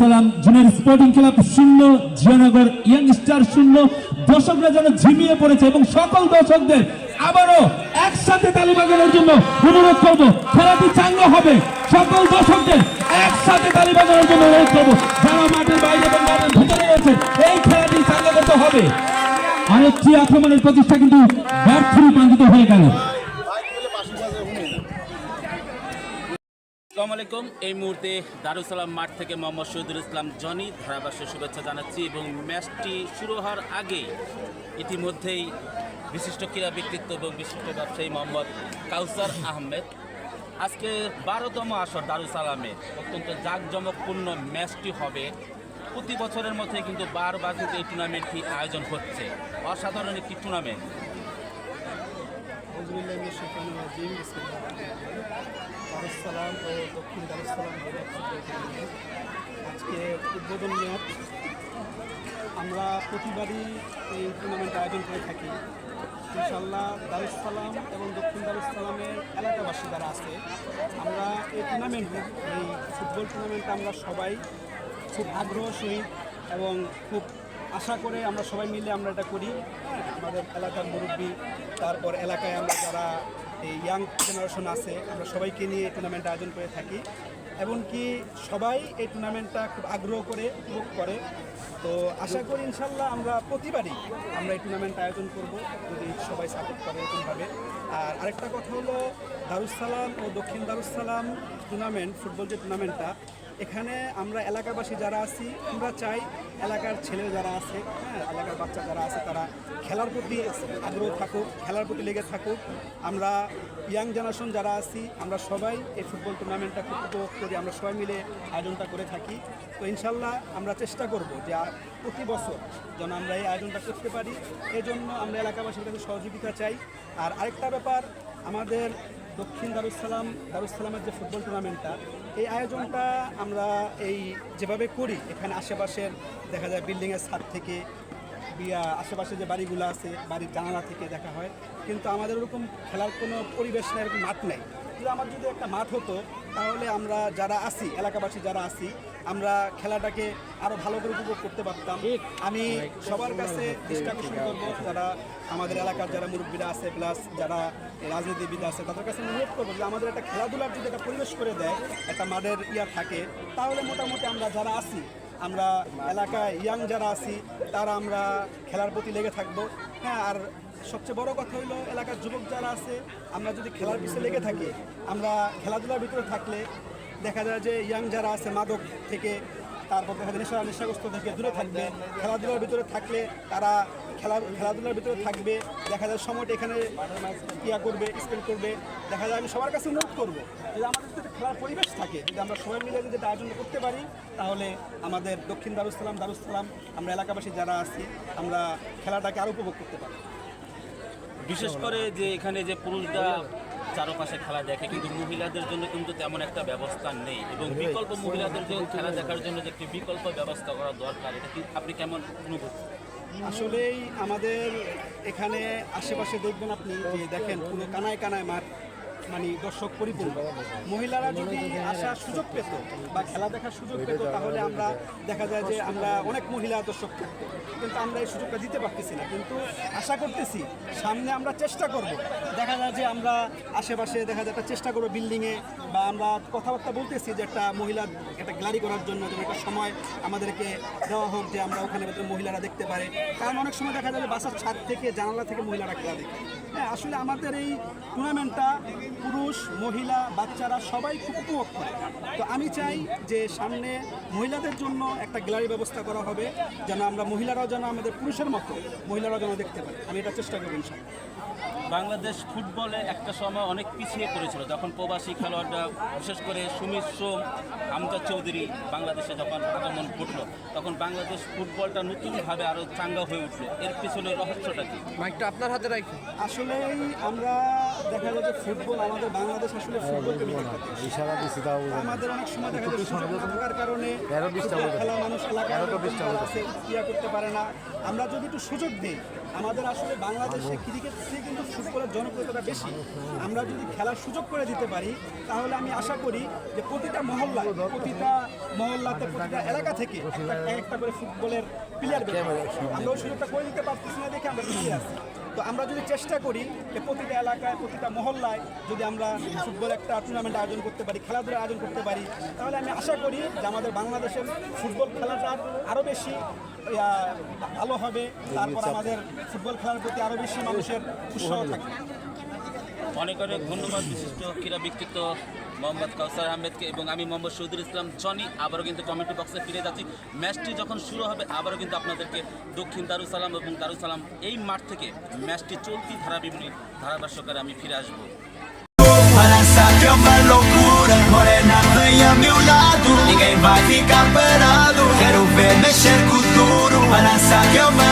সালাম junior sporting club 0, Jianagar young star 0। দর্শকরা যেন ঝিমিয়ে পড়েছে এবং সকল দর্শকদের আবারও একসাথে তালি বাজানোর জন্য অনুরোধ করব। খেলাটি চাঙ্গা হবে, সকল দর্শকদের একসাথে তালি বাজানোর জন্য অনুরোধ করব। যারা মাঠের বাইরে এবং মাঠের ভিতরে রয়েছে এই খেলাটি চাঙ্গা করতে হবে। আরেকটি আক্রমণের প্রচেষ্টা কিন্তু ব্যর্থ রূপান্তরিত হয়ে গেল। আসসালামু আলাইকুম। এই মুহূর্তে দারুস সালাম মাঠ থেকে মোহাম্মদ শহীদুল ইসলাম জনি ধারাভাষ্যের শুভেচ্ছা জানাচ্ছি এবং ম্যাচটি শুরু হওয়ার আগে ইতিমধ্যেই বিশিষ্ট ক্রীড়া ব্যক্তিত্ব এবং বিশিষ্ট ব্যবসায়ী মোহাম্মদ কাউসার আহমেদ আজকে 12তম আসর দারুস সালামে অত্যন্ত জাঁকজমকপূর্ণ ম্যাচটি হবে। প্রতি বছরের মধ্যে কিন্তু বারবার কিন্তু এই টুর্নামেন্টটি আয়োজন হচ্ছে, অসাধারণ একটি টুর্নামেন্ট। দারুসসালাম ও দক্ষিণ দারুসসালাম আজকে উদ্বোধন ম্যাচ। আমরা প্রতিবারই এই টুর্নামেন্ট আয়োজন করে থাকি। ইনশাল্লাহ দারুসসালাম এবং দক্ষিণ দারুসসালামের এলাকাবাসী যারা আছে, আমরা এই টুর্নামেন্টে এই ফুটবল টুর্নামেন্টে আমরা সবাই খুব আগ্রহ সহিত এবং খুব আশা করে আমরা সবাই মিলে আমরা এটা করি। আমাদের এলাকার মুরব্বী, তারপর এলাকায় আমরা যারা এই ইয়াং জেনারেশন আছে, আমরা সবাইকে নিয়ে এই টুর্নামেন্ট আয়োজন করে থাকি। এমনকি সবাই এই টুর্নামেন্টটা খুব আগ্রহ করে উপভোগ করে। তো আশা করি ইনশাল্লাহ আমরা প্রতিবারই আমরা এই টুর্নামেন্ট আয়োজন করব যদি সবাই সাপোর্ট করে এরকমভাবে। আর আরেকটা কথা হলো দারুসসালাম ও দক্ষিণ দারুসসালাম টুর্নামেন্ট, ফুটবল যে টুর্নামেন্টটা, এখানে আমরা এলাকাবাসী যারা আছি আমরা চাই এলাকার ছেলে যারা আছে, এলাকার বাচ্চা যারা আছে তারা খেলার প্রতি আগ্রহ থাকুক, খেলার প্রতি লেগে থাকুক। আমরা ইয়াং জেনারেশন যারা আছি আমরা সবাই এই ফুটবল টুর্নামেন্টটা খুব উপভোগ করি, আমরা সবাই মিলে আয়োজনটা করে থাকি। তো ইনশাল্লাহ আমরা চেষ্টা করব যে প্রতি বছর যেন আমরা এই আয়োজনটা করতে পারি। এই জন্য আমরা এলাকাবাসীর কাছে সহযোগিতা চাই। আর আরেকটা ব্যাপার, আমাদের দক্ষিণ দারুসসালামের যে ফুটবল টুর্নামেন্টটা, এই আয়োজনটা আমরা এই যেভাবে করি, এখানে আশেপাশের দেখা যায় বিল্ডিংয়ের ছাদ থেকে আশেপাশে যে বাড়িগুলো আছে বাড়ির জানালা থেকে দেখা হয়, কিন্তু আমাদের ওরকম খেলার কোনো পরিবেশ নেই, এরকম মাঠ নেই। কিন্তু আমার যদি একটা মাঠ হতো তাহলে আমরা যারা আছি, এলাকাবাসী যারা আছি, আমরা খেলাটাকে আরও ভালো করে উপভোগ করতে পারতাম। আমি সবার কাছে চেষ্টা আকর্ষণ করবো, যারা আমাদের এলাকার যারা মুরব্বীরা আছে প্লাস যারা রাজনীতিবিদ আছে, তাদের কাছে অনুরোধ করবো যে আমাদের একটা খেলাধুলার যদি একটা পরিবেশ করে দেয়, একটা মাঠের থাকে, তাহলে মোটামুটি আমরা যারা আছি, আমরা এলাকায় ইয়াং যারা আছি তারা আমরা খেলার প্রতি লেগে থাকবো। হ্যাঁ, আর সবচেয়ে বড় কথা হলো এলাকার যুবক যারা আছে, আমরা যদি খেলার পিছনে লেগে থাকি, আমরা খেলাধুলার ভিতরে থাকলে দেখা যায় যে ইয়াং যারা আছে মাদক থেকে, তারপর দেখা যায় নেশাগ্রস্ত থেকে দূরে থাকবে। খেলাধুলার ভিতরে থাকলে তারা খেলাধুলার ভিতরে থাকবে, দেখা যায় সময়টা এখানে করবে, স্পেন্ড করবে। দেখা যায় আমি সবার কাছে অনুরোধ করবো যদি আমাদের যদি খেলার পরিবেশ থাকে, যদি আমরা সবাই মিলে যদি আয়োজন করতে পারি, তাহলে আমাদের দক্ষিণ দারুসসালাম আমরা এলাকাবাসী যারা আছি আমরা খেলাটাকে আরও উপভোগ করতে পারি। বিশেষ করে যে এখানে যে পুরুষরা চারপাশে খেলা দেখে, কিন্তু মহিলাদের জন্য কিন্তু তেমন একটা ব্যবস্থা নেই এবং বিকল্প মহিলাদের যে খেলা দেখার জন্য যে একটি বিকল্প ব্যবস্থা করা দরকার, এটা কি আপনি কেমন অনুভব? আসলেই আমাদের এখানে আশেপাশে দেখবেন আপনি যে দেখেন পুরো কানায় কানায় মাঠ, মানে দর্শক পরিপূর্ণ। মহিলারা যদি আসার সুযোগ পেত বা খেলা দেখার সুযোগ পেত, তাহলে আমরা দেখা যায় যে আমরা অনেক মহিলা দর্শক থাকতো, কিন্তু আমরা এই সুযোগটা দিতে পারতেছি না। কিন্তু আশা করতেছি সামনে আমরা চেষ্টা করব, দেখা যায় যে আমরা আশেপাশে দেখা যায় একটা চেষ্টা করবো বিল্ডিংয়ে, বা আমরা কথাবার্তা বলতেছি যে একটা মহিলার একটা গ্যালারি করার জন্য যেন একটা সময় আমাদেরকে দেওয়া হোক, যে আমরা ওখানে মহিলারা দেখতে পারে। কারণ অনেক সময় দেখা যায় যে বাসার ছাদ থেকে জানালা থেকে মহিলারা খেলা দেখে। হ্যাঁ, আসলে আমাদের এই টুর্নামেন্টটা পুরুষ মহিলা বাচ্চারা সবাই খুব উপভোগ করে। তো আমি চাই যে সামনে মহিলাদের জন্য একটা গ্যালারি ব্যবস্থা করা হবে, যেন আমরা মহিলারাও যেন আমাদের পুরুষের মতো মহিলারাও যেন দেখতে পারে। আমি এটা চেষ্টা করব ইনশাআল্লাহ। বাংলাদেশ ফুটবলে একটা সময় অনেক পিছিয়ে পড়েছিল, যখন প্রবাসী খেলোয়াড়রা বিশেষ করে সুমিত সোম, আমজাদ চৌধুরী বাংলাদেশে যখন আগমন ঘটলো, তখন বাংলাদেশ ফুটবলটা নতুনভাবে আরও চাঙ্গা হয়ে উঠলো। এর পিছনে রহস্যটা কি? মাইকটা আপনার হাতে রাখি। আসলেই আমরা দেখা যায় যে ফুটবল আমাদের বাংলাদেশ আসলে ফুটবলকে আমাদের অনেক সময় দেখা যায় সুযোগ থাকার কারণে খেলা মানুষ এলাকায় করতে পারে না। আমরা যদি একটু সুযোগ দিই আমাদের আসলে বাংলাদেশে ক্রিকেট থেকে কিন্তু ফুটবলের জনপ্রিয়তা বেশি। আমরা যদি খেলার সুযোগ করে দিতে পারি তাহলে আমি আশা করি যে প্রতিটা মহল্লাতে প্রতিটা এলাকা থেকে একটা করে ফুটবলের প্লেয়ার বের হবে। আমরা ওই সুযোগটা করে দিতে পারতেছি না দেখে আমরা পিছিয়ে আছি। তো আমরা যদি চেষ্টা করি যে প্রতিটা এলাকায় প্রতিটা মহল্লায় যদি আমরা ফুটবল একটা টুর্নামেন্ট আয়োজন করতে পারি, খেলাধুলা আয়োজন করতে পারি, তাহলে আমি আশা করি যে আমাদের বাংলাদেশের ফুটবল খেলাটা আরও বেশি ভালো হবে। তারপর আমাদের ফুটবল খেলার প্রতি আরও বেশি মানুষের উৎসাহ থাকবে। অনেক অনেক ধন্যবাদ বিশিষ্ট ক্রীড়া ব্যক্তিত্ব মোহাম্মদ কাউসার আহমেদকে এবং আমি মোহাম্মদ শহীদুল ইসলাম জনি। আবারও কিন্তু কমেন্ট বক্সে ফিরে যাচ্ছি। ম্যাচটি যখন শুরু হবে আবারও কিন্তু আপনাদেরকে দক্ষিণ দারুসালাম এবং দারুসালাম এই মাঠ থেকে ম্যাচটি চলতি ধারাভাষ্যকারে আমি ফিরে আসবো। Balançar é uma loucura, morena vem a meu lado, ninguém vai ficar parado. Quero ver mexer com o duro. Balançar é uma